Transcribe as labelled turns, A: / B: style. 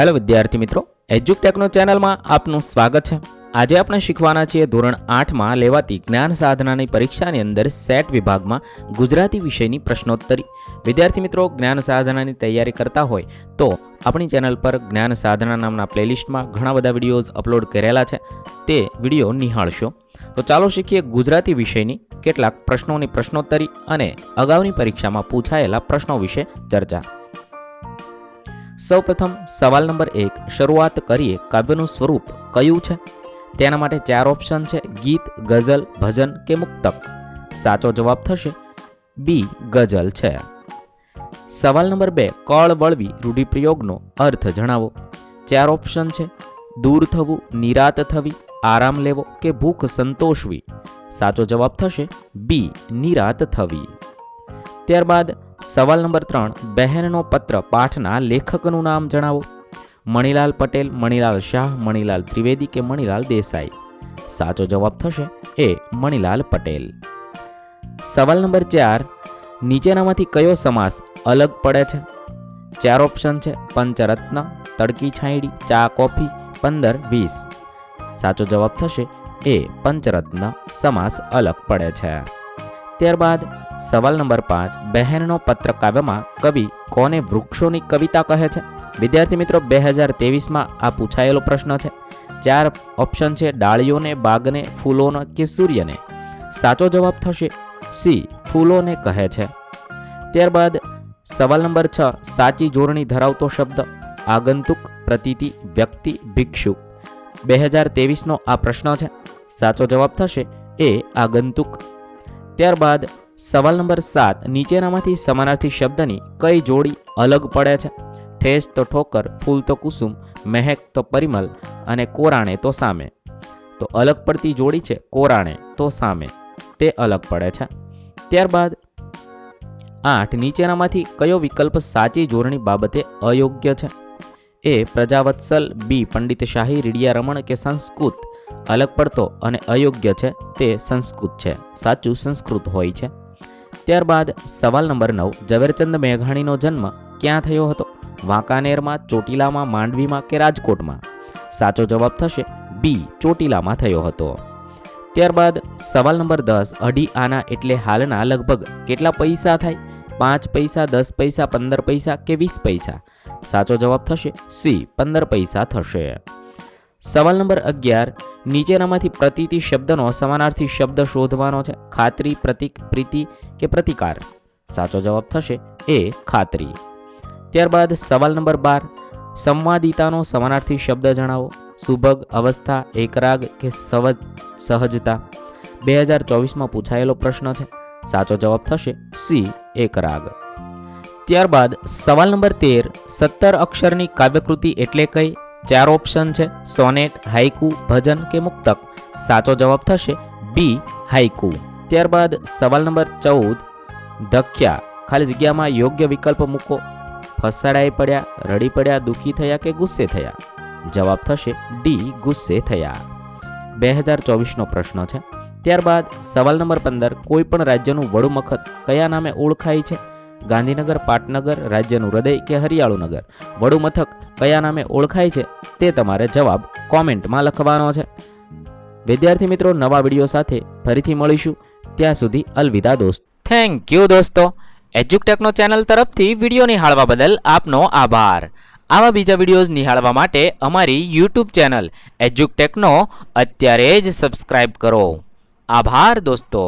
A: Hello વિદ્યાર્થી મિત્રો, એજ્યુકટેકનો ચેનલમાં આપનું સ્વાગત છે। આજે આપણે શીખવાના છીએ ધોરણ 8માં લેવાતી જ્ઞાન સાધનાની પરીક્ષાની અંદર સેટ વિભાગમાં ગુજરાતી વિષયની પ્રશ્નોત્તરી। વિદ્યાર્થી મિત્રો, જ્ઞાન સાધનાની તૈયારી કરતા હોય તો આપણી ચેનલ પર જ્ઞાન સાધના નામના પ્લેલિસ્ટમાં ઘણા બધા વિડીયોઝ અપલોડ કરેલા છે, તે વિડીયો નિહાળશો। તો ચાલો શીખીએ ગુજરાતી વિષયની કેટલાક પ્રશ્નોની પ્રશ્નોત્તરી અને અગાઉની પરીક્ષામાં પૂછાયેલા પ્રશ્નો વિશે ચર્ચા। સૌપ્રથમ સવાલ નંબર 1, શરૂઆત કરીએ કાવ્યનું સ્વરૂપ કયું છે? તેના માટે 4 ઓપ્શન છે, ગીત, ગઝલ, ભજન કે મુક્તક। સાચો જવાબ થશે બી, ગઝલ છે। સવાલ નંબર 2, કળ વળવી રૂઢિપ્રયોગનો અર્થ જણાવો। 4 ઓપ્શન છે, દૂર થવું, નિરાત થવી, આરામ લેવો કે ભૂખ સંતોષવી। સાચો જવાબ થશે બી, નિરાત થવી। ત્યારબાદ સવાલ નંબર 3, બહેનનો પત્ર પાઠના લેખકનું નામ જણાવો। મણિલાલ પટેલ, મણિલાલ શાહ, મણિલાલ ત્રિવેદી કે મણિલાલ દેસાઈ। સાચો જવાબ થશે એ, મણિલાલ પટેલ। સવાલ નંબર 4, નીચેનામાંથી કયો સમાસ અલગ પડે છે? 4 ઓપ્શન છે, પંચરત્ન, તડકી છાંયડી, ચા કોફી, 15, 20। સાચો જવાબ થશે એ, પંચરત્ન સમાસ અલગ પડે છે। ત્યારબાદ સવાલ નંબર 5, બહેનનો પત્ર કાવ્યમાં કવિ કોને વૃક્ષોની કવિતા કહે છે? વિદ્યાર્થી મિત્રો, 2023માં આ પૂછાયેલો પ્રશ્ન છે। 4 ઓપ્શન છે, ડાળીઓને, બાગને, ફૂલોને કે સૂર્યને। સાચો જવાબ થશે સી, ફૂલોને કહે છે। ત્યારબાદ સવાલ નંબર 6, સાચી જોડણી ધરાવતો શબ્દ આગંતુક, પ્રતીતિ, વ્યક્તિ, ભિક્ષુક। 2023નો આ પ્રશ્ન છે। સાચો જવાબ થશે એ, આગંતુક। ત્યારબાદ સવાલ નંબર 7, નીચેનામાંથી સમાનાર્થી શબ્દની કઈ જોડી અલગ પડે છે? ઠેસ તો ઠોકર, ફૂલ તો કુસુમ, મહેક તો પરિમલ અને કોરાણે તો સામે। તો અલગ પડતી જોડી છે કોરાણે તો સામે, તે અલગ પડે છે। ત્યારબાદ 8, નીચેનામાંથી કયો વિકલ્પ સાચી જોડણી બાબતે અયોગ્ય છે? એ, પ્રજાવત્સલ, બી, પંડિત શાહી, રીડિયા રમણ કે સંસ્કૃત। અલગ પડતો અને અયોગ્ય છે તે સંસ્કૃત છે, સાચું સંસ્કૃત હોય છે। ત્યારબાદ સવાલ નંબર 9, ઝવેરચંદ મેઘાણીનો જન્મ ક્યાં થયો હતો? વાંકાનેરમાં, ચોટીલામાં, માંડવીમાં કે રાજકોટમાં? સાચો જવાબ થશે બી, ચોટીલામાં થયો હતો। ત્યારબાદ સવાલ નંબર 10, અઢી આના એટલે હાલના લગભગ કેટલા પૈસા થાય? 5 પૈસા, 10 પૈસા, 15 પૈસા કે 20 પૈસા? સાચો જવાબ થશે સી, 15 પૈસા થશે। સવાલ નંબર 11, નીચેનામાંથી પ્રતીતિ શબ્દનો સમાનાર્થી શબ્દ શોધવાનો છે। ખાતરી, પ્રતીક, પ્રીતિ કે પ્રતિકાર? સાચો જવાબ થશે એ, ખાતરી। ત્યારબાદ સવાલ નંબર 12, સંવાદિતાનો સમાનાર્થી શબ્દ જણાવો। સુભગ, અવસ્થા, એકરાગ કે સહજતા? 2024માં પૂછાયેલો પ્રશ્ન છે। સાચો જવાબ થશે સી, એકરાગ। ત્યારબાદ સવાલ નંબર 13, 17 અક્ષરની કાવ્યકૃતિ એટલે કઈ? 4 ઓપ્શન છે, સોનેટ, હાઇકુ, ભજન કે મુક્તક? સાચો જવાબ થશે બી, હાઇકુ। ત્યારબાદ સવાલ નંબર 14, ધખ્યા ખાલી જગ્યામાં યોગ્ય વિકલ્પ મૂકો। ફસાડાઈ પડ્યા, રડી પડ્યા, દુઃખી થયા કે ગુસ્સે થયા? જવાબ થશે ડી, ગુસ્સે થયા। 2024નો પ્રશ્ન છે। ત્યારબાદ સવાલ નંબર 15, કોઈ પણ રાજ્યનું વડુ મથક કયા નામે ઓળખાય છે? ગાંધીનગર, પાટનગર, રાજ્યનું હૃદય કે હરિયાળુનગર? વડુ મથક કયા નામે ઓળખાય છે તે તમારે જવાબ કોમેન્ટમાં લખવાનો છે। વિદ્યાર્થી મિત્રો, નવા વિડીયો સાથે ફરીથી મળીશું, ત્યાં સુધી અલવિદા દોસ્ત। થેન્ક યુ દોસ્તો। એજ્યુકટેકનો ચેનલ તરફથી વિડીયો નિહાળવા બદલ આપનો આભાર। આવા બીજા વિડીયોઝ નિહાળવા માટે અમારી યુટ્યુબ ચેનલ એજ્યુકટેકનો અત્યારે જ સબસ્ક્રાઇબ કરો। આભાર દોસ્તો।